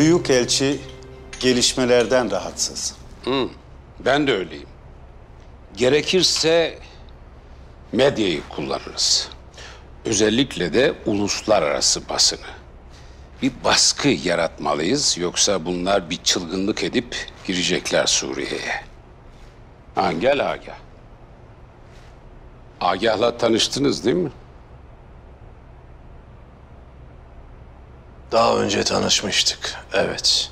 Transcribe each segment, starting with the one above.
Büyükelçi gelişmelerden rahatsız. Ben de öyleyim. Gerekirse medyayı kullanırız. Özellikle de uluslararası basını. Bir baskı yaratmalıyız, yoksa bunlar bir çılgınlık edip girecekler Suriye'ye. Gel Agah. Agah'la tanıştınız değil mi? Daha önce tanışmıştık, evet.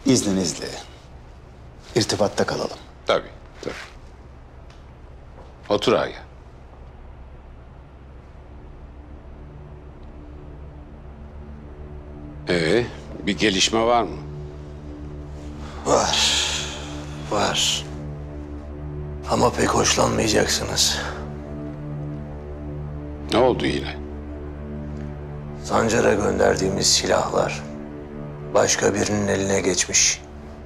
İzninizle irtibatta kalalım. Tabii, tabii. Otur Agah. Bir gelişme var mı? Var. Ama pek hoşlanmayacaksınız. Ne oldu yine? Sancar'a gönderdiğimiz silahlar başka birinin eline geçmiş.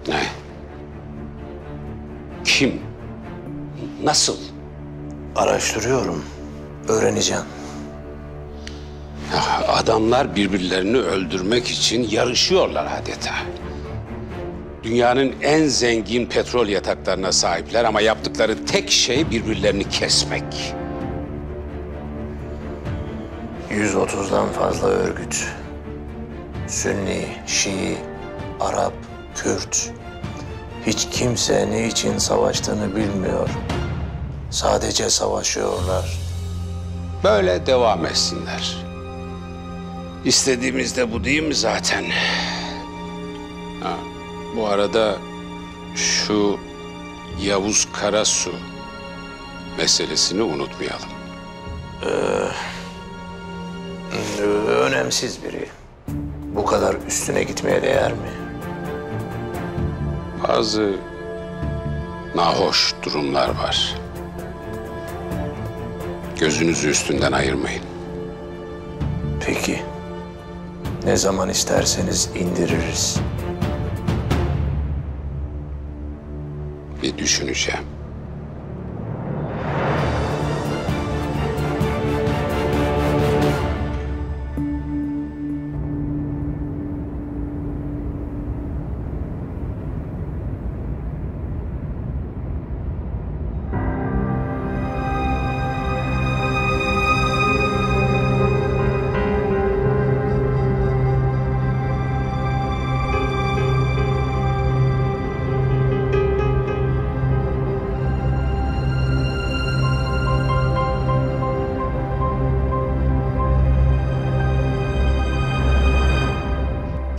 Ne? Kim? Nasıl? Araştırıyorum, öğreneceğim. Adamlar birbirlerini öldürmek için yarışıyorlar adeta. Dünyanın en zengin petrol yataklarına sahipler ama yaptıkları tek şey birbirlerini kesmek. 130'dan fazla örgüt. Sünni, Şii, Arap, Kürt. Hiç kimse ne için savaştığını bilmiyor. Sadece savaşıyorlar. Böyle devam etsinler. İstediğimiz de bu değil mi zaten? Bu arada şu Yavuz Karasu meselesini unutmayalım. Önemsiz biri. Bu kadar üstüne gitmeye değer mi? Bazı nahoş durumlar var. Gözünüzü üstünden ayırmayın. Peki. Ne zaman isterseniz indiririz. Bir düşüneceğim.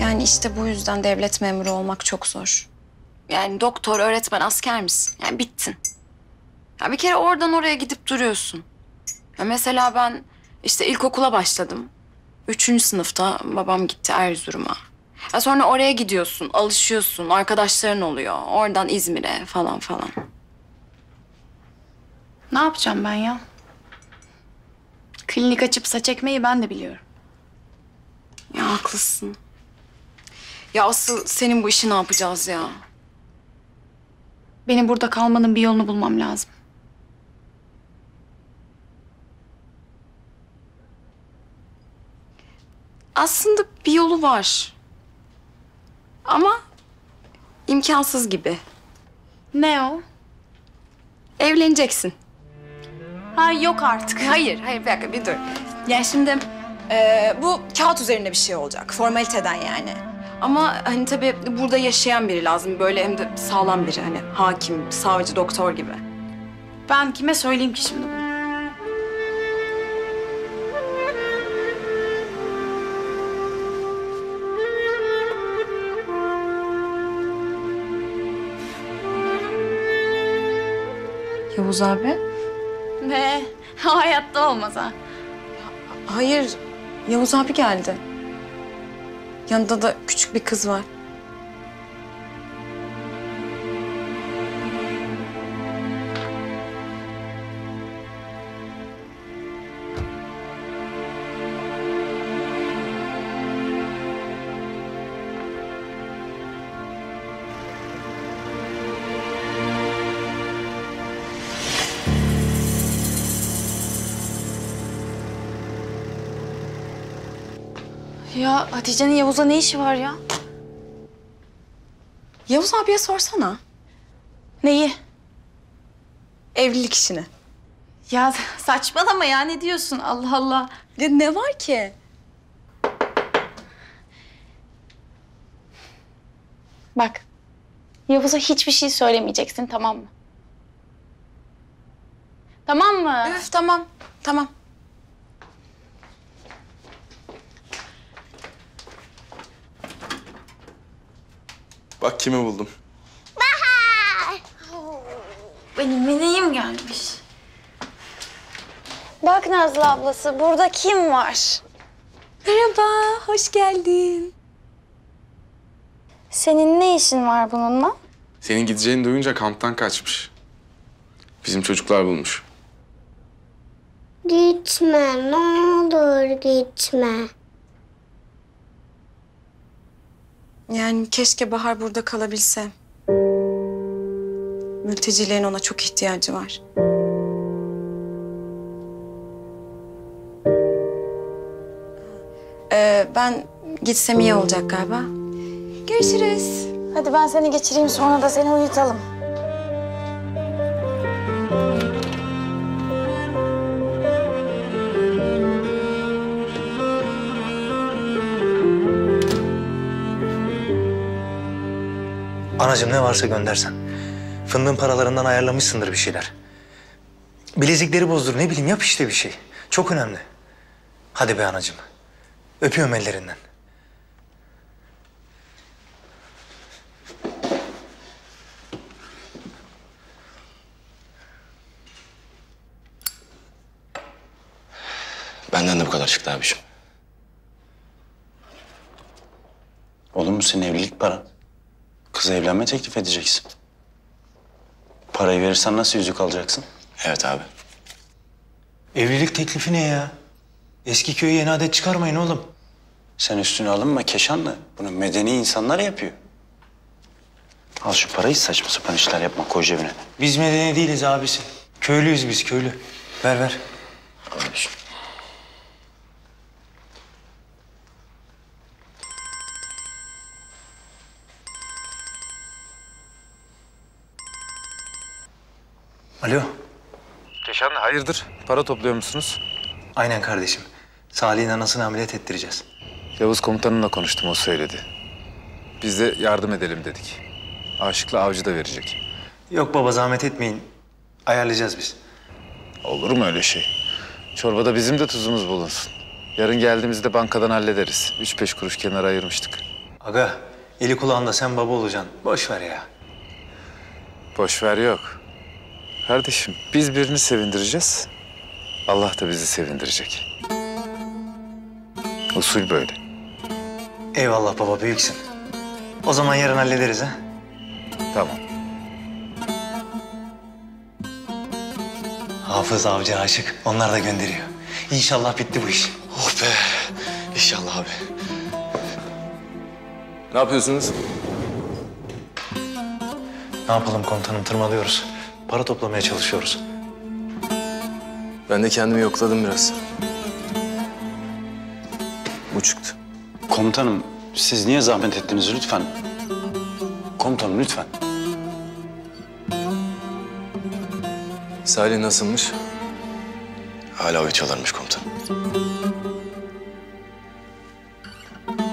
Yani işte bu yüzden devlet memuru olmak çok zor. Yani doktor, öğretmen, asker misin? Yani bittin. Ya bir kere oradan oraya gidip duruyorsun. Ya mesela ben işte ilkokula başladım. 3. sınıfta babam gitti Erzurum'a. Ya sonra oraya gidiyorsun, alışıyorsun, arkadaşların oluyor. Oradan İzmir'e falan falan. Ne yapacağım ben ya? Klinik açıp saç ekmeyi ben de biliyorum. Ya haklısın. Ya asıl senin bu işi ne yapacağız ya? Benim burada kalmanın bir yolunu bulmam lazım. Aslında bir yolu var. Ama imkansız gibi. Ne o? Evleneceksin. Ha yok artık. Hayır, bir dakika bir dur. Yani şimdi bu kağıt üzerinde bir şey olacak. Formaliteden yani. Ama hani tabii burada yaşayan biri lazım. Böyle hem de sağlam biri. Hani hakim, savcı, doktor gibi. Ben kime söyleyeyim ki şimdi bunu? Yavuz abi? Ne? Hayatta olmaz ha. Hayır, Yavuz abi geldi. Yanında da küçük bir kız var. Ya Hatice'nin Yavuz'la ne işi var ya? Yavuz abiye sorsana. Neyi? Evlilik işini. Ya saçmalama ya, ne diyorsun? Allah Allah. Ya ne var ki? Bak, Yavuz'a hiçbir şey söylemeyeceksin, tamam mı? Tamam mı? Üf, tamam. Tamam. Bak kimi buldum. Benim meleğim gelmiş. Bak Nazlı ablası, burada kim var? Merhaba, hoş geldin. Senin ne işin var bununla? Senin gideceğini duyunca kamptan kaçmış. Bizim çocuklar bulmuş. Gitme, ne olur gitme. Yani keşke Bahar burada kalabilse. Mültecilerin ona çok ihtiyacı var. Ben gitsem iyi olacak galiba. Görüşürüz. Hadi ben seni geçireyim, sonra da seni uyutalım. Anacığım ne varsa göndersen. Fındığın paralarından ayarlamışsındır bir şeyler. Bilezikleri bozdur, ne bileyim, yap işte bir şey. Çok önemli. Hadi be anacığım. Öpüyorum ellerinden. Benden de bu kadar çıktı abiciğim. Olur mu senin evlilik paran? Kıza evlenme teklif edeceksin. Parayı verirsen nasıl yüzük alacaksın? Evet abi. Evlilik teklifi ne ya? Eski köye yeni adet çıkarmayın oğlum. Sen üstüne alınma Keşanlı. Bunu medeni insanlar yapıyor. Al şu parayı, saçma sapan işler yapma, koy cebine. Biz medeni değiliz abisi. Köylüyüz biz, köylü. Ver ver. Abiciğim. Alo. Keşan hayırdır? Para topluyor musunuz? Aynen kardeşim. Salih'in anasını ameliyat ettireceğiz. Yavuz komutanımla konuştum, o söyledi. Biz de yardım edelim dedik. Aşık'la Avcı da verecek. Yok baba, zahmet etmeyin. Ayarlayacağız biz. Olur mu öyle şey? Çorbada bizim de tuzumuz bulunsun. Yarın geldiğimizde bankadan hallederiz. 3-5 kuruş kenara ayırmıştık. Aga, eli kulağında sen baba olacaksın. Boş ver ya. Boş ver yok. Kardeşim, biz birini sevindireceğiz. Allah da bizi sevindirecek. Usul böyle. Eyvallah baba, büyüksün. O zaman yarın hallederiz ha. Tamam. Hafız, Avcı, Aşık. Onlar da gönderiyor. İnşallah bitti bu iş. Oh be. İnşallah abi. Ne yapıyorsunuz? Ne yapalım komutanım, tırmalıyoruz. Para toplamaya çalışıyoruz. Ben de kendimi yokladım biraz. Bu çıktı. Komutanım, siz niye zahmet ettiniz lütfen? Komutanım lütfen. Salih nasılmış? Hala uyutuyorlarmış komutanım.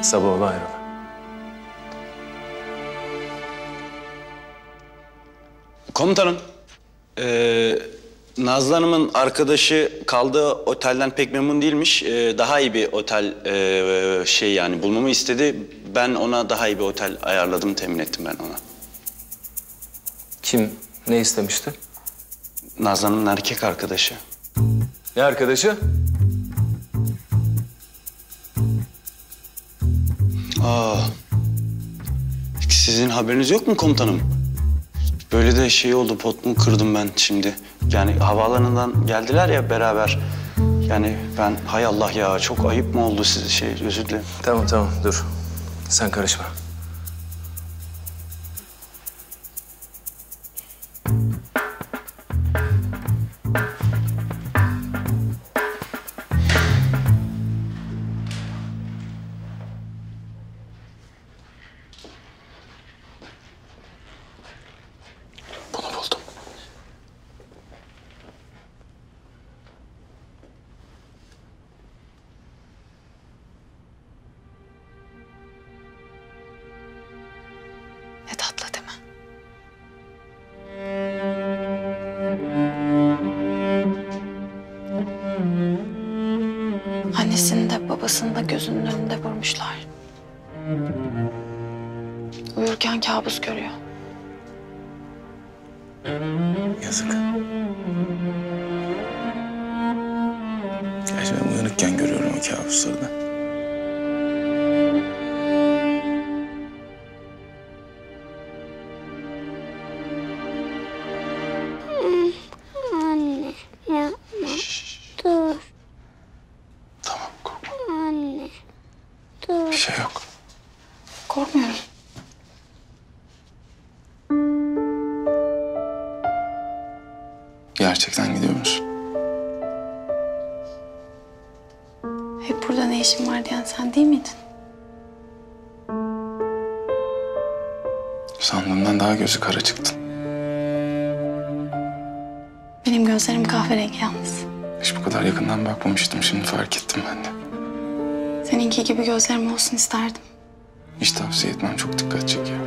Sabah ola hayrola. Komutanım, Nazlı Hanım'ın arkadaşı kaldığı otelden pek memnun değilmiş. Daha iyi bir otel yani bulmamı istedi. Ben ona daha iyi bir otel ayarladım, temin ettim ben ona. Kim ne istemişti? Nazlı Hanım'ın erkek arkadaşı. Ne arkadaşı? Sizin haberiniz yok mu komutanım? Böyle de şey oldu, potumu kırdım ben şimdi. Yani havaalanından geldiler ya beraber. Yani ben, hay Allah ya, çok ayıp mı oldu size, özür dilerim. Tamam tamam dur. Sen karışma. gözünün önünde vurmuşlar. Uyurken kabus görüyor. Yazık. Gerçi ben uyanıkken görüyorum o kabusları da. Anne yapma. Dur Tamam, korkma. anne. Dur. Bir şey yok. Korkmuyorum. Gerçekten gidiyor musun? Hep burada ne işin var diyen sen değil miydin? Sandığımdan daha gözü kara çıktın. Benim gözlerim kahverengi yalnız. Hiç bu kadar yakından bakmamıştım. Şimdi fark ettim ben de. Seninki gibi gözlerim olsun isterdim. Hiç tavsiye etmem. Çok dikkat çekiyor.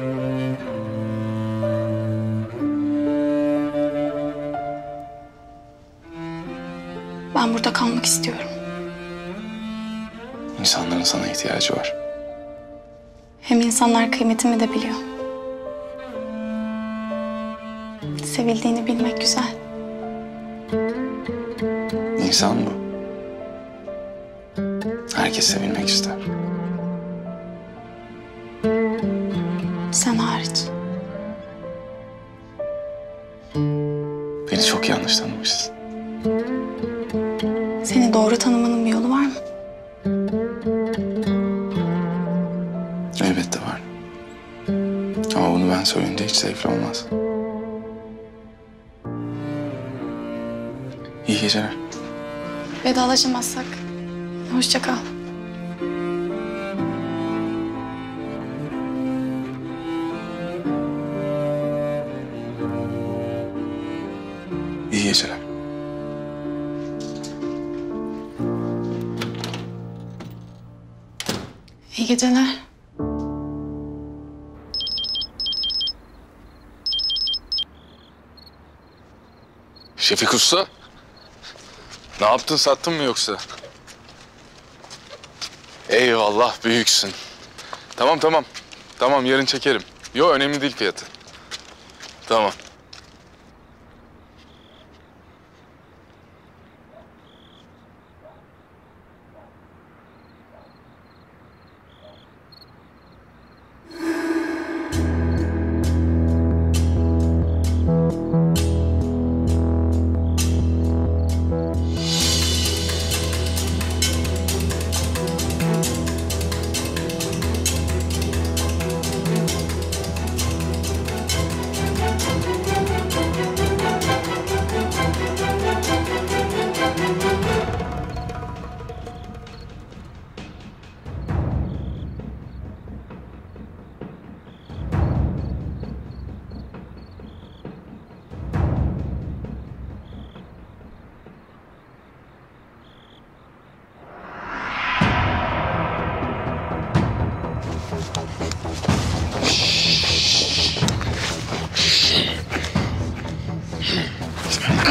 Ben burada kalmak istiyorum. İnsanların sana ihtiyacı var. Hem insanlar kıymetimi de biliyor. Sevildiğini bilmek güzel. İnsan bu. Herkes sevilmek ister. Sen hariç. Beni çok yanlış tanımışsın. Seni doğru tanımanın bir yolu var mı? Elbette var. Ama bunu ben söyleyince hiç zevkli olmaz. İyi geceler. Vedalaşamazsak hoşça kal. İyi geceler. İyi geceler. Şefik Usta. Ne yaptın, sattın mı yoksa? Eyvallah, büyüksün. Tamam, tamam. Tamam, yarın çekerim. Yo, önemli değil fiyatı. Tamam.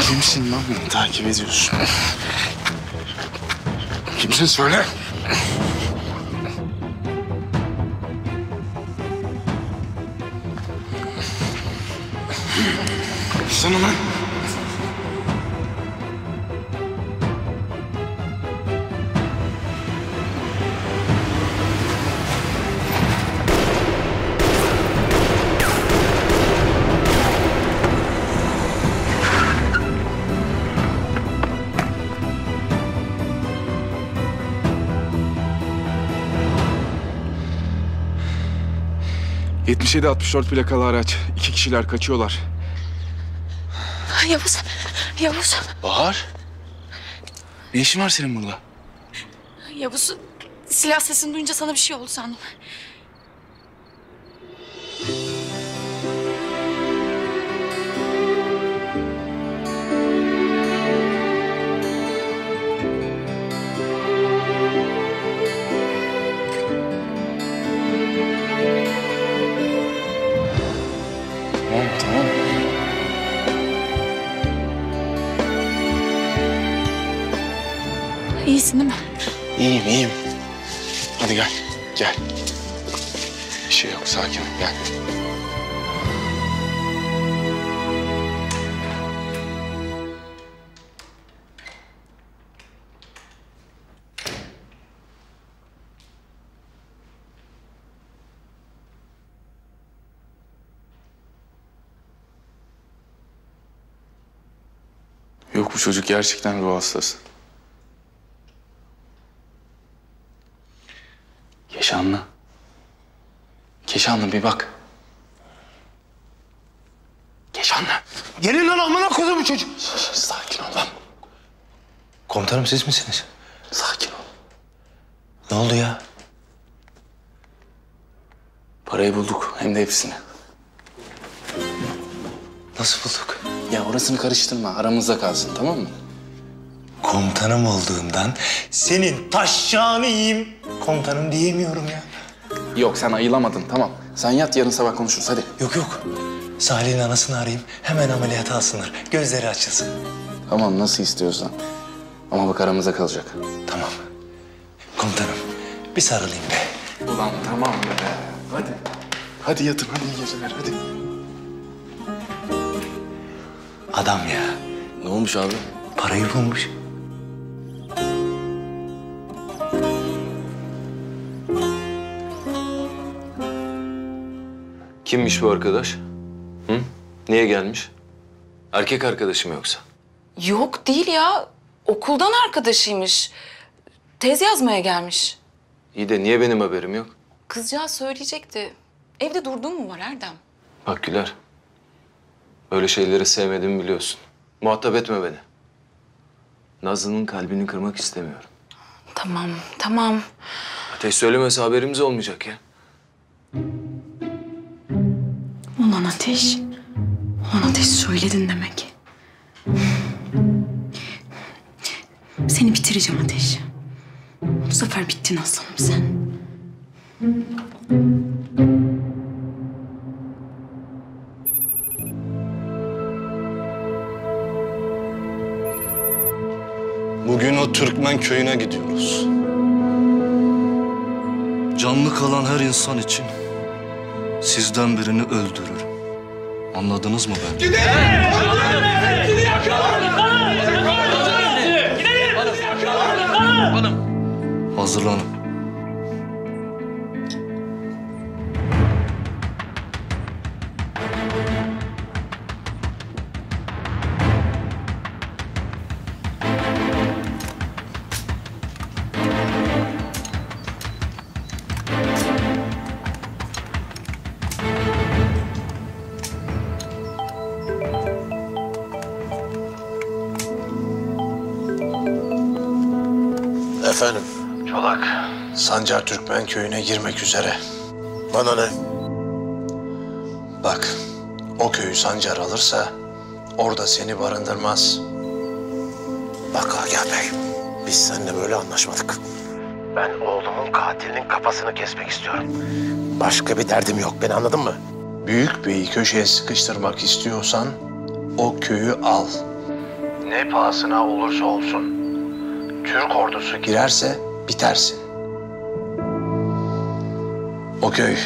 Kimsin lan beni takip ediyorsun? Kimsin söyle. Sana lan. ...77-64 plakalı araç. 2 kişiler kaçıyorlar. Yavuz, Yavuz. Bahar. Ne işin var senin burada? Yavuz, silah sesini duyunca sana bir şey oldu sandım. Tamam, tamam. İyisin değil mi? İyiyim, iyiyim. Hadi gel. Gel. Bir şey yok. Sakin ol. Gel. Yok, bu çocuk gerçekten ruh hastası. Keşanlı. Keşanlı bir bak. Keşanlı. Gelin lan amına koyduğum çocuk. Sakin ol lan. Komutanım siz misiniz? Sakin ol. Ne oldu ya? Parayı bulduk. Hem de hepsini. Nasıl bulduk? Ya orasını karıştırma. Aramızda kalsın, tamam mı? Komutanım olduğundan senin taşşağını yiyeyim. Komutanım diyemiyorum ya. Yok, sen ayılamadın. Tamam. Sen yat, yarın sabah konuşuruz. Hadi. Yok yok. Salih'in anasını arayayım. Hemen ameliyata alsınlar. Gözleri açılsın. Tamam, nasıl istiyorsan. Ama bak, aramızda kalacak. Tamam. Komutanım bir sarılayım be. Ulan tamam be. Hadi. Hadi yatın. Hadi iyi geceler. Hadi. Adam ya. Ne olmuş abi? Parayı bulmuş. Kimmiş bu arkadaş? Hı? Niye gelmiş? Erkek arkadaşı mı yoksa? Yok değil ya. Okuldan arkadaşıymış. Tez yazmaya gelmiş. İyi de niye benim haberim yok? Kızcağız söyleyecekti. Evde durduğun mu var Erdem? Bak Güler. Böyle şeyleri sevmediğimi biliyorsun. Muhatap etme beni. Nazlı'nın kalbini kırmak istemiyorum. Tamam, tamam. Ateş söylemese haberimiz olmayacak ya. Ulan Ateş. Ulan Ateş söyledin demek. Seni bitireceğim Ateş. Bu sefer bittin aslanım sen. Bugün o Türkmen köyüne gidiyoruz. Canlı kalan her insan için sizden birini öldürürüm. Anladınız mı beni? Hazırlanın. Efendim? Çolak, Sancar Türkmen köyüne girmek üzere. Bana ne? Bak, o köyü Sancar alırsa orada seni barındırmaz. Bak Agah Bey, biz seninle böyle anlaşmadık. Ben oğlumun katilinin kafasını kesmek istiyorum. Başka bir derdim yok, beni anladın mı? Büyük beyi köşeye sıkıştırmak istiyorsan o köyü al. Ne pahasına olursa olsun. Türk ordusu girerse bitersin. O köy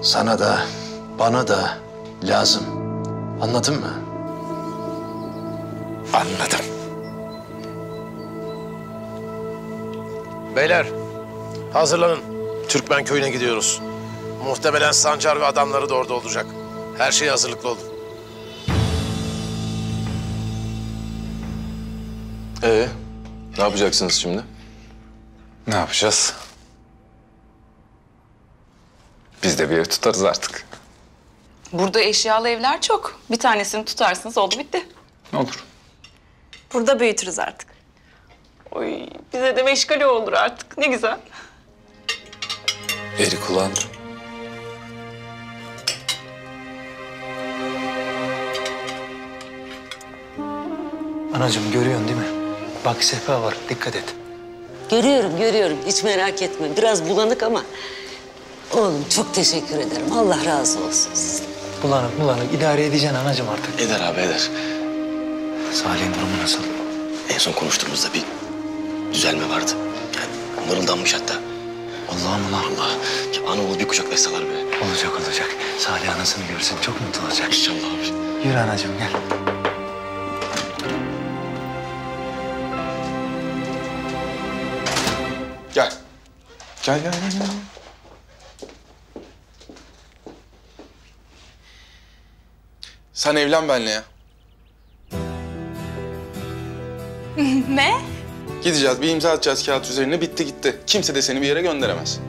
sana da bana da lazım. Anladın mı? Anladım. Beyler, hazırlanın. Türkmen köyüne gidiyoruz. Muhtemelen Sancar ve adamları da orada olacak. Her şeye hazırlıklı olun. Ne yapacaksınız şimdi? Ne yapacağız? Biz de bir ev tutarız artık. Burada eşyalı evler çok. Bir tanesini tutarsınız oldu bitti. Ne olur. Burada büyütürüz artık. Oy bize de meşgale olur artık. Ne güzel. Eri kulağında. Anacığım görüyorsun değil mi? Bak sehpa var, dikkat et. Görüyorum, görüyorum. Hiç merak etme. Biraz bulanık ama... Oğlum çok teşekkür ederim. Allah razı olsun sizden. Bulanık idare edeceksin anacığım artık. Eder abi eder. Salih'in durumu nasıl? En son konuştuğumuzda bir düzelme vardı. Yani mırıldanmış hatta. Allah'ım ulan. Allah. Ya Anadolu bir kucaklaşsalar be. Olacak olacak. Salih anasını görsün çok mutlu olacak. İnşallah abi. Yürü anacığım gel. Gel. Gel. Sen evlen benimle ya. Ne? Gideceğiz, bir imza atacağız kağıt üzerine. Bitti gitti. Kimse de seni bir yere gönderemez.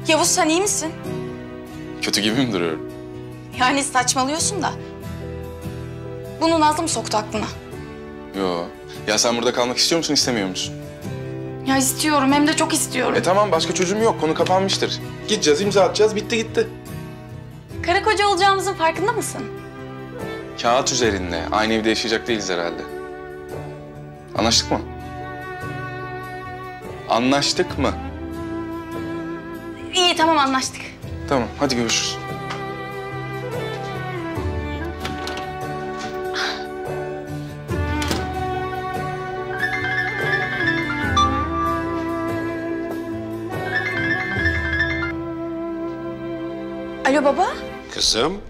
Yavuz sen iyi misin? Kötü gibi mi duruyorum? Yani saçmalıyorsun da. Bunu Nazlı mı soktu aklına? Yo. Ya sen burada kalmak istiyor musun, istemiyor musun? Ya istiyorum, hem de çok istiyorum. Tamam, başka çözüm yok. Konu kapanmıştır. Gideceğiz, imza atacağız. Bitti gitti. Karı koca olacağımızın farkında mısın? Kağıt üzerinde. Aynı evde yaşayacak değiliz herhalde. Anlaştık mı? Anlaştık mı? İyi, tamam anlaştık. Tamam, hadi görüşürüz. Alo baba. Kızım,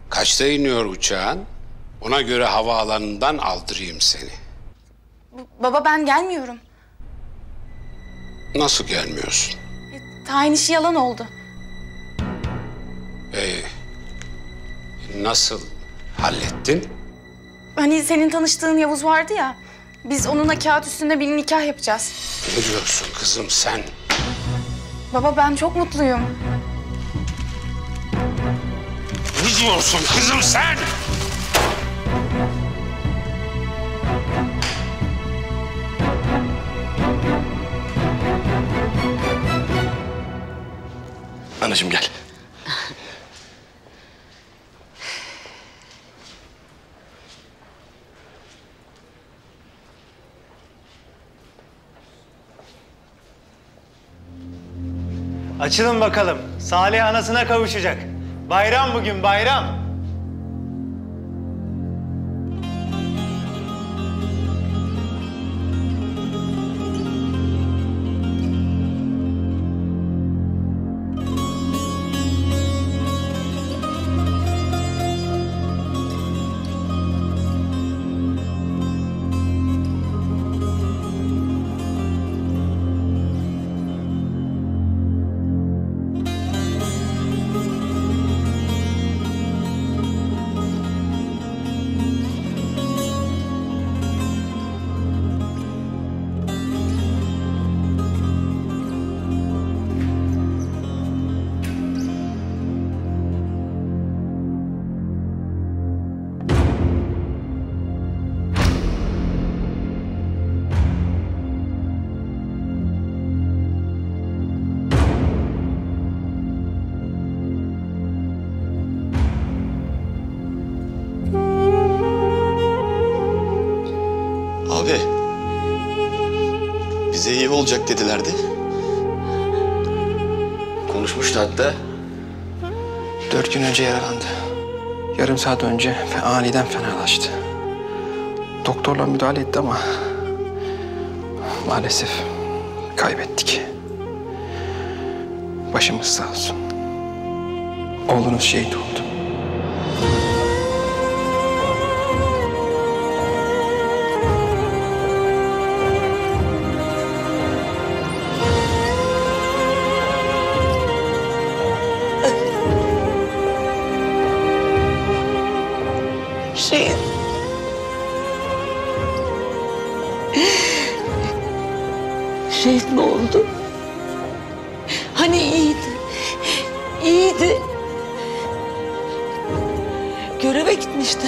kaçta iniyor uçağın? Ona göre havaalanından aldırayım seni. Baba ben gelmiyorum. Nasıl gelmiyorsun? Tayin işi yalan oldu. Nasıl hallettin? Hani senin tanıştığın Yavuz vardı ya. Biz onunla kağıt üstünde bir nikah yapacağız. Ne diyorsun kızım sen? Baba ben çok mutluyum. Ne diyorsun kızım sen? Anacığım gel. Açılın bakalım. Salih anasına kavuşacak. Bayram bugün bayram. Abi. Bize iyi olacak dedilerdi. Konuşmuştu hatta. 4 gün önce yaralandı. Yarım saat önce aniden fenalaştı. Doktorlar müdahale etti ama maalesef kaybettik. Başımız sağ olsun. Oğlunuz şehit oldu. Şehit mi oldu? Hani iyiydi. İyiydi. Göreve gitmişti.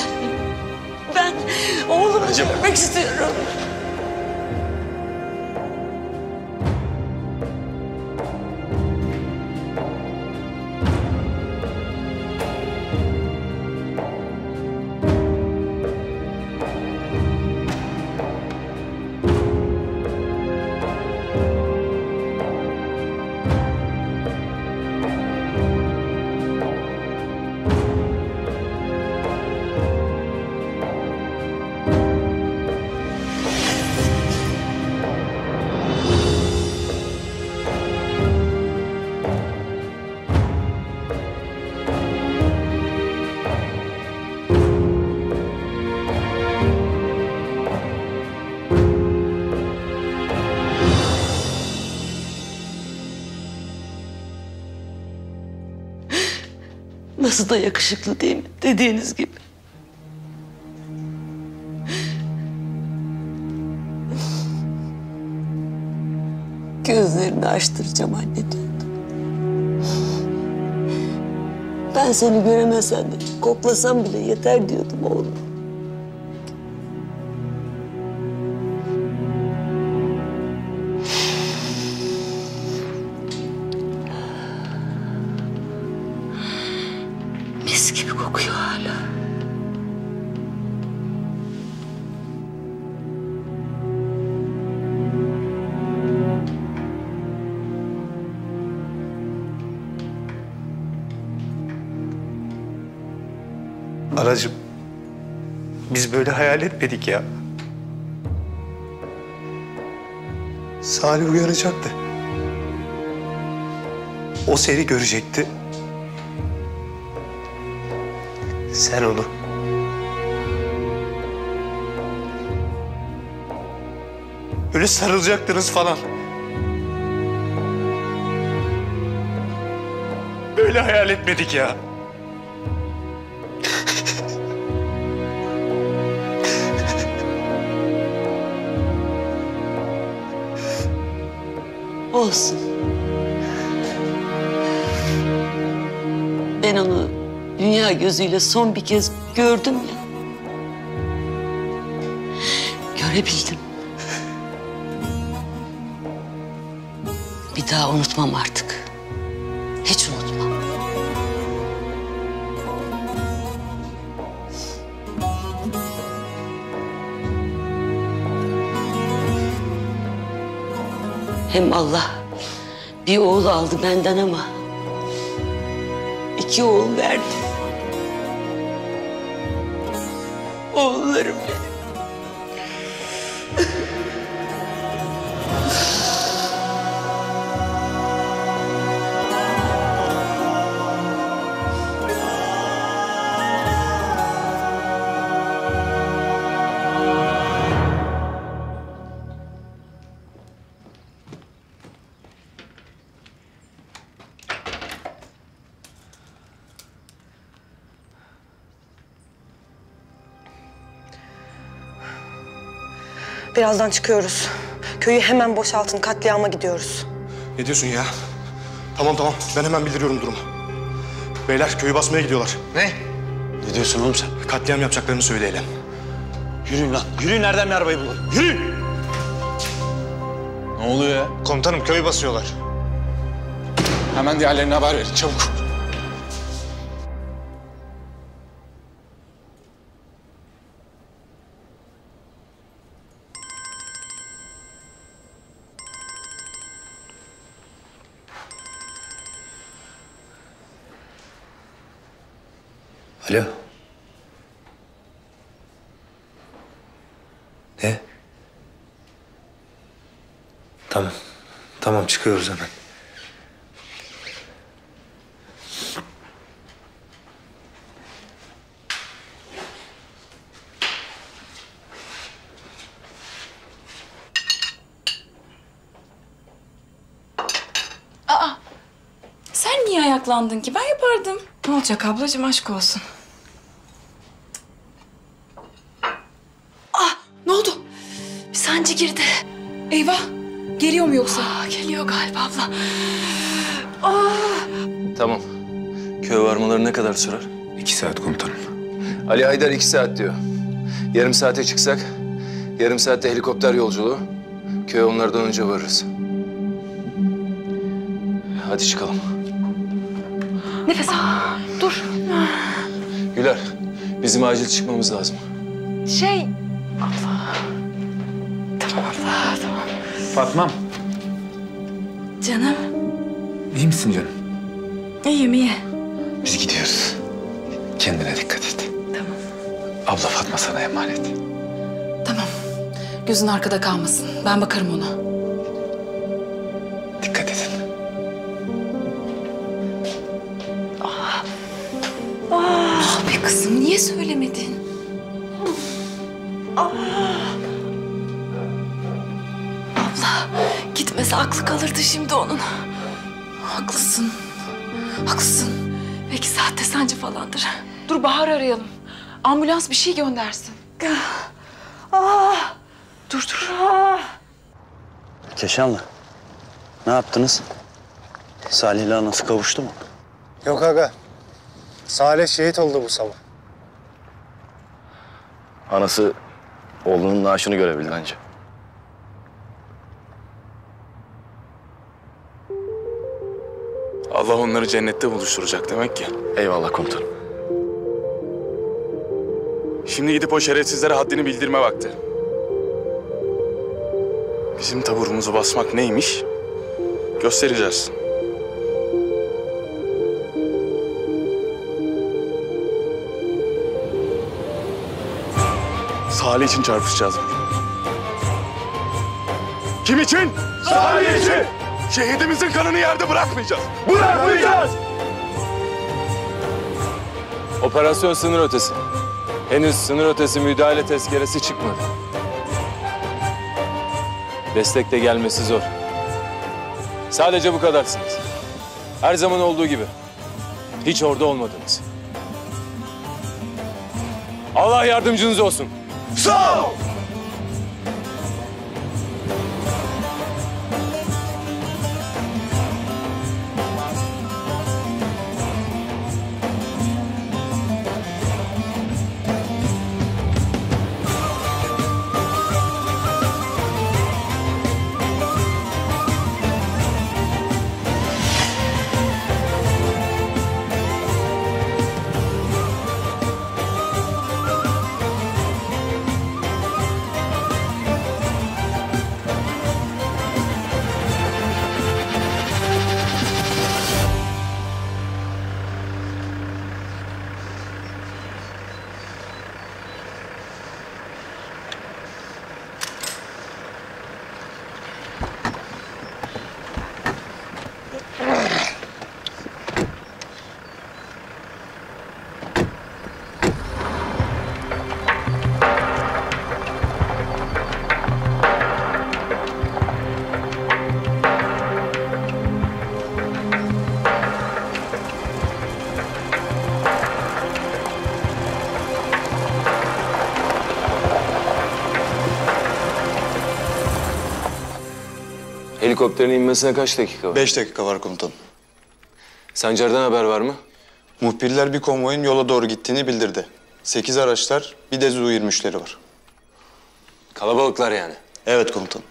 Ben oğlumu görmek istiyorum. Nasıl da yakışıklı değil mi? Dediğiniz gibi. Gözlerini açtıracağım anne diyordu. Ben seni göremesem de koklasam bile yeter diyordum oğlum. Mis gibi kokuyor hala. Anacığım, biz böyle hayal etmedik ya. Salih uyanacaktı. O seni görecekti. Sen onu. Böyle sarılacaktınız falan. Böyle hayal etmedik ya. Olsun. Ben onu dünya gözüyle son bir kez gördüm ya. Görebildim. Bir daha unutmam artık. Hiç unutmam. Hem Allah bir oğul aldı benden ama 2 oğul verdi. Oğullarım benim. Birazdan çıkıyoruz. Köyü hemen boşaltın. Katliama gidiyoruz. Ne diyorsun ya? Tamam ben hemen bildiriyorum durumu. Beyler köyü basmaya gidiyorlar. Ne? Ne diyorsun oğlum sen? Katliam yapacaklarını söyleyelim. Yürüyün lan. Yürüyün, nereden bir arabayı bulalım? Yürüyün! Ne oluyor ya? Komutanım köyü basıyorlar. Hemen diğerlerine haber verin çabuk. Alo. Ne? Tamam çıkıyoruz hemen. Aa, sen niye ayaklandın ki? Ben yapardım. Ne olacak ablacığım, aşk olsun. Ah, ne oldu? Bir sancı girdi. Eyvah, geliyor mu yoksa? Geliyor galiba abla. Tamam. Köye varmaları ne kadar sürer? 2 saat komutanım. Ali Haydar 2 saat diyor. Yarım saate çıksak, yarım saatte helikopter yolculuğu. Köye onlardan önce varırız. Hadi çıkalım. Nefes al. Dur. Güler, bizim acil çıkmamız lazım. Abla. Tamam abla, tamam. Fatmam, Canım. iyi misin canım? İyiyim, iyi. Biz gidiyoruz. Kendine dikkat et. Tamam. Abla Fatma sana emanet. Tamam. Gözün arkada kalmasın. Ben bakarım ona. Dikkat edin. Be kızım, niye söylemedin? Abla, gitmese aklı kalırdı şimdi onun. Haklısın. Haklısın. Belki saatte sancı falandır. Dur Bahar arayalım. Ambulans bir şey göndersin. Dur. Keşanlı. Ne yaptınız? Salih'le anası kavuştu mu? Yok aga. Salih şehit oldu bu sabah. Anası oğlunun naaşını görebildi anca. Allah onları cennette buluşturacak demek ki. Eyvallah komutanım. Şimdi gidip o şerefsizlere haddini bildirme vakti. Bizim taburumuzu basmak neymiş? Göstereceğiz. Salih için çarpışacağız bugün. Kim için? Salih için! Şehidimizin kanını yerde bırakmayacağız. Bırakmayacağız! Operasyon sınır ötesi. Henüz sınır ötesi müdahale tezkeresi çıkmadı. Destek de gelmesi zor. Sadece bu kadarsınız. Her zaman olduğu gibi. Hiç orada olmadınız. Allah yardımcınız olsun. Sağ ol! Helikopterin inmesine kaç dakika var? 5 dakika var komutanım. Sancar'dan haber var mı? Muhbirler bir konvoyun yola doğru gittiğini bildirdi. 8 araçlar, bir de Zu-23'leri var. Kalabalıklar yani. Evet komutanım.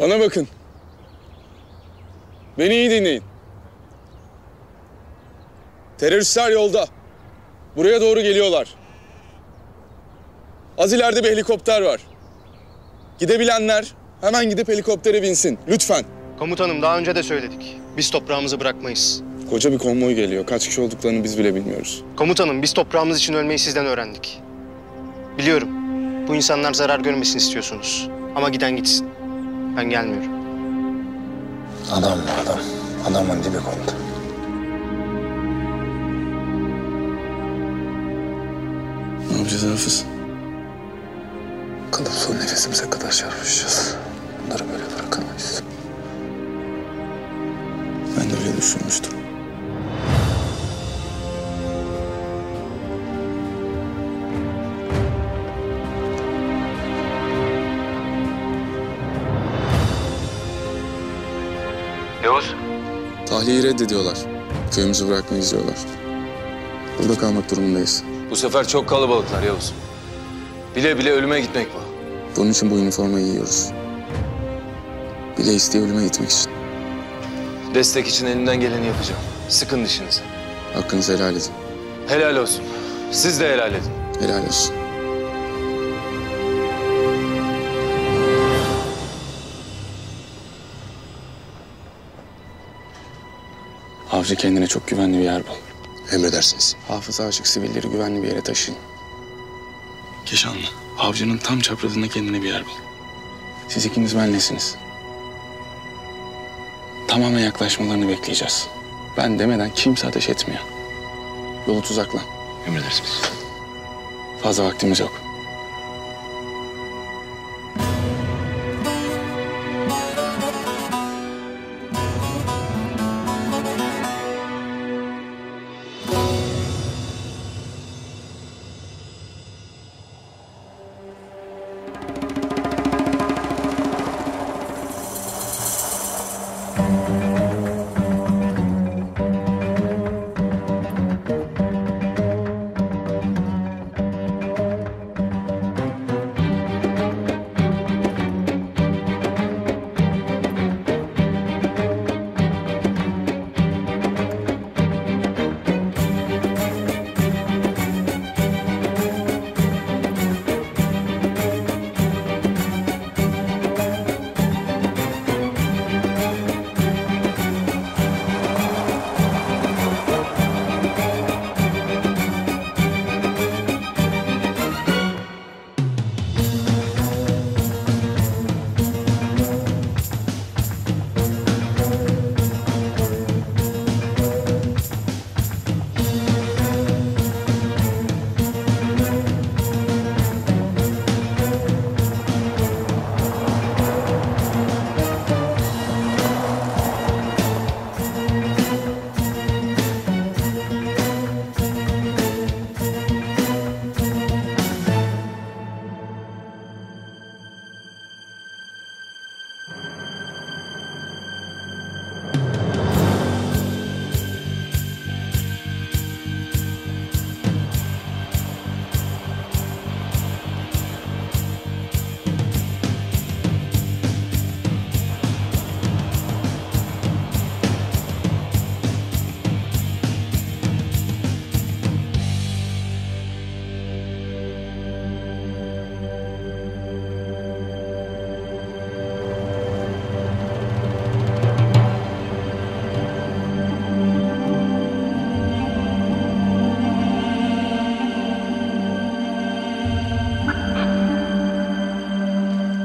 Bana bakın. Beni iyi dinleyin. Teröristler yolda. Buraya doğru geliyorlar. Az ileride bir helikopter var. Gidebilenler hemen gidip helikoptere binsin. Lütfen. Komutanım daha önce de söyledik. Biz toprağımızı bırakmayız. Koca bir konvoy geliyor. Kaç kişi olduklarını biz bile bilmiyoruz. Komutanım biz toprağımız için ölmeyi sizden öğrendik. Biliyorum. Bu insanlar zarar görmesin istiyorsunuz. Ama giden gitsin. Ben gelmiyorum. Adam mı adam? Adamın dibi komutan. Ne yapacağız Hafız? Kalıp son nefesimize kadar çarpışacağız. Bunları böyle bırakamayız. Ben de öyle düşünmüştüm. Yavuz. Tahliyeyi reddediyorlar. Köyümüzü bırakmayı izliyorlar. Burada kalmak durumundayız. Bu sefer çok kalabalıklar Yavuz. Bile bile ölüme gitmek bu. Bunun için bu üniformayı giyiyoruz. Bile isteye ölüme gitmek için. Destek için elimden geleni yapacağım. Sıkın dişinizi. Hakkınızı helal edin. Helal olsun. Siz de helal edin. Helal olsun. Avcı kendine çok güvenli bir yer bul. Emredersiniz. Hafıza açık sivilleri güvenli bir yere taşıyın. Keşanlı, avcının tam çaprazında kendine bir yer bul. Siz ikiniz benlesiniz. Tamamen yaklaşmalarını bekleyeceğiz. Ben demeden kimse ateş etmiyor. Yolu tuzakla. Emredersiniz. Fazla vaktimiz yok.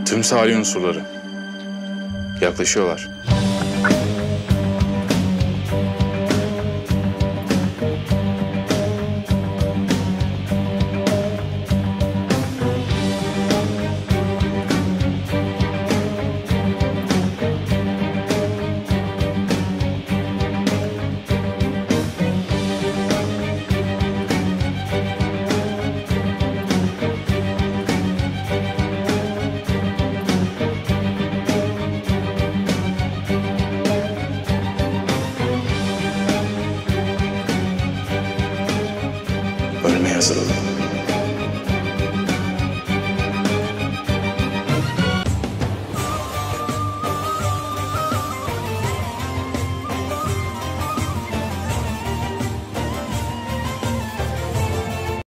Tüm sahil unsurları. Yaklaşıyorlar. Ölmeye hazır olun.